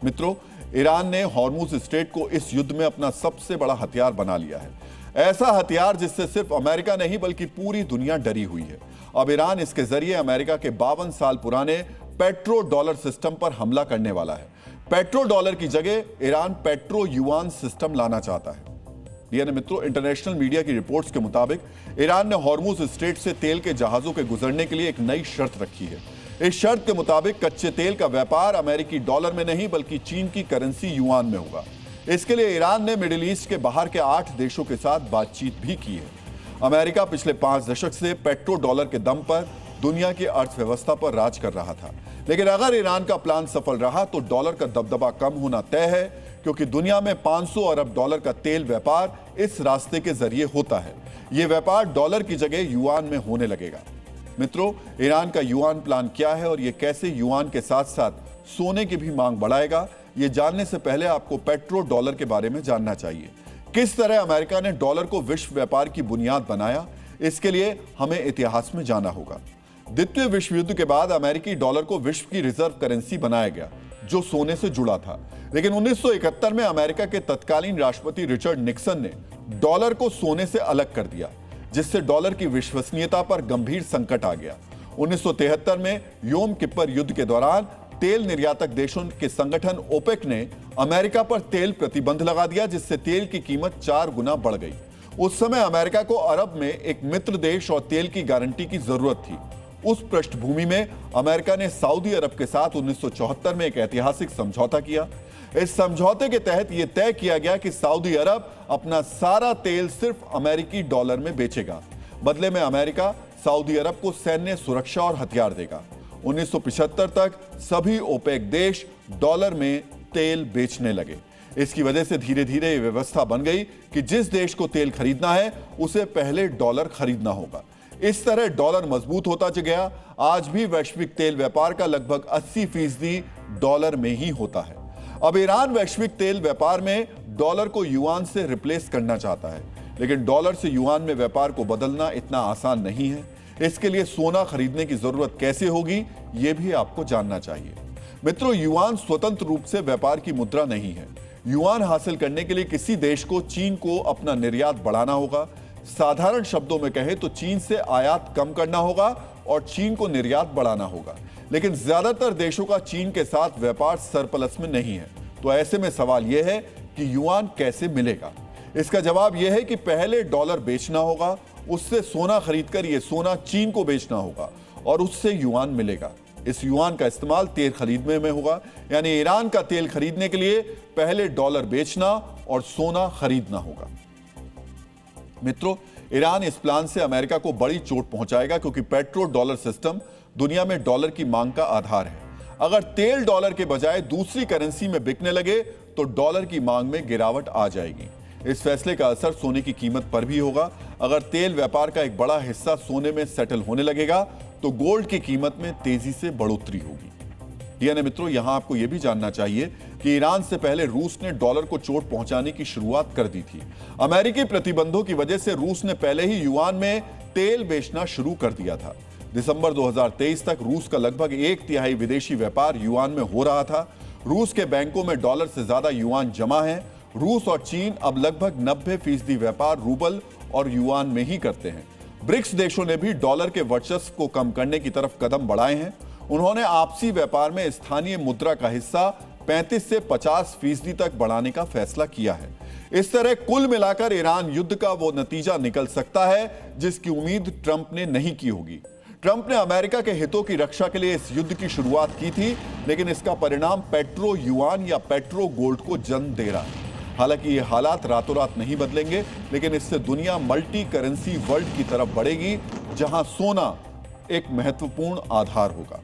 मित्रों, ईरान ने Hormuz strait को इस युद्ध में अपना सबसे बड़ा हथियार बना लिया है। ऐसा हथियार जिससे सिर्फ अमेरिका नहीं बल्कि पूरी दुनिया डरी हुई है। अब ईरान इसके जरिए अमेरिका के 52 साल पुराने पेट्रो डॉलर सिस्टम पर हमला करने वाला है। पेट्रो डॉलर की जगह ईरान पेट्रो युआन सिस्टम लाना चाहता है। यानी मित्रों, इंटरनेशनल मीडिया की रिपोर्ट्स के मुताबिक ईरान ने हॉर्मुज स्ट्रेट से तेल के जहाजों के गुजरने के लिए एक नई शर्त रखी है। इस शर्त के मुताबिक कच्चे तेल का व्यापार अमेरिकी डॉलर में नहीं बल्कि चीन की करेंसी युआन में होगा। इसके लिए ईरान ने मिडिल ईस्ट के बाहर के 8 देशों के साथ बातचीत भी की है। अमेरिका पिछले 5 दशक से पेट्रो डॉलर के दम पर दुनिया की अर्थव्यवस्था पर राज कर रहा था, लेकिन अगर ईरान का प्लान सफल रहा तो डॉलर का दबदबा कम होना तय है, क्योंकि दुनिया में 500 अरब डॉलर का तेल व्यापार इस रास्ते के जरिए होता है। यह व्यापार डॉलर की जगह युआन में होने लगेगा। मित्रों, ईरान का युआन प्लान क्या है और यह कैसे युआन के साथ साथ सोने की भी मांग बढ़ाएगा, यह जानने से पहले आपको पेट्रो डॉलर के बारे में जानना चाहिए। किस तरह अमेरिका ने डॉलर को विश्व व्यापार की बुनियाद बनाया, इसके लिए हमें इतिहास में जाना होगा। द्वितीय विश्व युद्ध के बाद अमेरिकी डॉलर को विश्व की रिजर्व करेंसी बनाया गया, जो सोने से जुड़ा था। लेकिन 1971 में अमेरिका के तत्कालीन राष्ट्रपति रिचर्ड निक्सन ने डॉलर को सोने से अलग कर दिया, जिससे डॉलर की विश्वसनीयता पर गंभीर संकट आ गया। 1973 में योम किप्पर युद्ध के दौरान तेल निर्यातक देशों के संगठन ओपेक ने अमेरिका पर तेल प्रतिबंध लगा दिया, जिससे तेल की कीमत 4 गुना बढ़ गई। उस समय अमेरिका को अरब में एक मित्र देश और तेल की गारंटी की जरूरत थी। उस पृष्ठभूमि में अमेरिका ने सऊदी अरब के साथ 1974 में एक ऐतिहासिक समझौता किया। इस समझौते के तहत यह तय किया गया कि सऊदी अरब अपना सारा तेल सिर्फ अमेरिकी डॉलर में बेचेगा। बदले में अमेरिका सऊदी अरब को सैन्य सुरक्षा और हथियार देगा। 1975 तक सभी ओपेक देश डॉलर में तेल बेचने लगे। इसकी वजह से धीरे धीरे यह व्यवस्था बन गई कि जिस देश को तेल खरीदना है उसे पहले डॉलर खरीदना होगा। इस तरह डॉलर मजबूत होता गया। आज भी वैश्विक तेल व्यापार का लगभग 80% डॉलर में ही होता है। अब ईरान वैश्विक तेल व्यापार में डॉलर को युआन से रिप्लेस करना चाहता है, लेकिन डॉलर से युआन में व्यापार को बदलना इतना आसान नहीं है। इसके लिए सोना खरीदने की जरूरत कैसे होगी, यह भी आपको जानना चाहिए। मित्रों, युआन स्वतंत्र रूप से व्यापार की मुद्रा नहीं है। युआन हासिल करने के लिए किसी देश को चीन को अपना निर्यात बढ़ाना होगा। साधारण शब्दों में कहें तो चीन से आयात कम करना होगा और चीन को निर्यात बढ़ाना होगा। लेकिन ज्यादातर देशों का चीन के साथ व्यापार सरप्लस में नहीं है। तो ऐसे में सवाल यह है कि युआन कैसे मिलेगा। इसका जवाब यह है कि पहले डॉलर बेचना होगा, उससे सोना खरीदकर यह सोना चीन को बेचना होगा और उससे युआन मिलेगा। इस युआन का इस्तेमाल तेल खरीदने में होगा, यानी ईरान का तेल खरीदने के लिए पहले डॉलर बेचना और सोना खरीदना होगा। मित्रों, ईरान इस प्लान से अमेरिका को बड़ी चोट पहुंचाएगा, क्योंकि पेट्रो डॉलर सिस्टम दुनिया में डॉलर की मांग का आधार है। अगर तेल डॉलर के बजाय दूसरी करेंसी में बिकने लगे तो डॉलर की मांग में गिरावट आ जाएगी। इस फैसले का असर सोने की कीमत पर भी होगा। अगर तेल व्यापार का एक बड़ा हिस्सा सोने में सेटल होने लगेगा तो गोल्ड की कीमत में तेजी से बढ़ोतरी होगी। यानी मित्रों, यहां आपको यह भी जानना चाहिए कि ईरान से पहले रूस ने डॉलर को चोट पहुंचाने की शुरुआत कर दी थी। अमेरिकी प्रतिबंधों की वजह से रूस ने पहले ही युआन में तेल बेचना शुरू कर दिया था। दिसंबर 2023 तक रूस का लगभग 1/3 विदेशी व्यापार युआन में हो रहा था। रूस के बैंकों में डॉलर से ज्यादा युआन जमा है। रूस और चीन अब लगभग 90% व्यापार रूबल और युआन में ही करते हैं। ब्रिक्स देशों ने भी डॉलर के वर्चस्व को कम करने की तरफ कदम बढ़ाए हैं। उन्होंने आपसी व्यापार में स्थानीय मुद्रा का हिस्सा 35 से 50% तक बढ़ाने का फैसला किया है। इस तरह कुल मिलाकर ईरान युद्ध का वो नतीजा निकल सकता है जिसकी उम्मीद ट्रंप ने नहीं की होगी। ट्रंप ने अमेरिका के हितों की रक्षा के लिए इस युद्ध की शुरुआत की थी, लेकिन इसका परिणाम पेट्रो युआन या पेट्रो गोल्ड को जन्म दे रहा है। हालांकि ये हालात रातों रात नहीं बदलेंगे, लेकिन इससे दुनिया मल्टी करेंसी वर्ल्ड की तरफ बढ़ेगी, जहां सोना एक महत्वपूर्ण आधार होगा।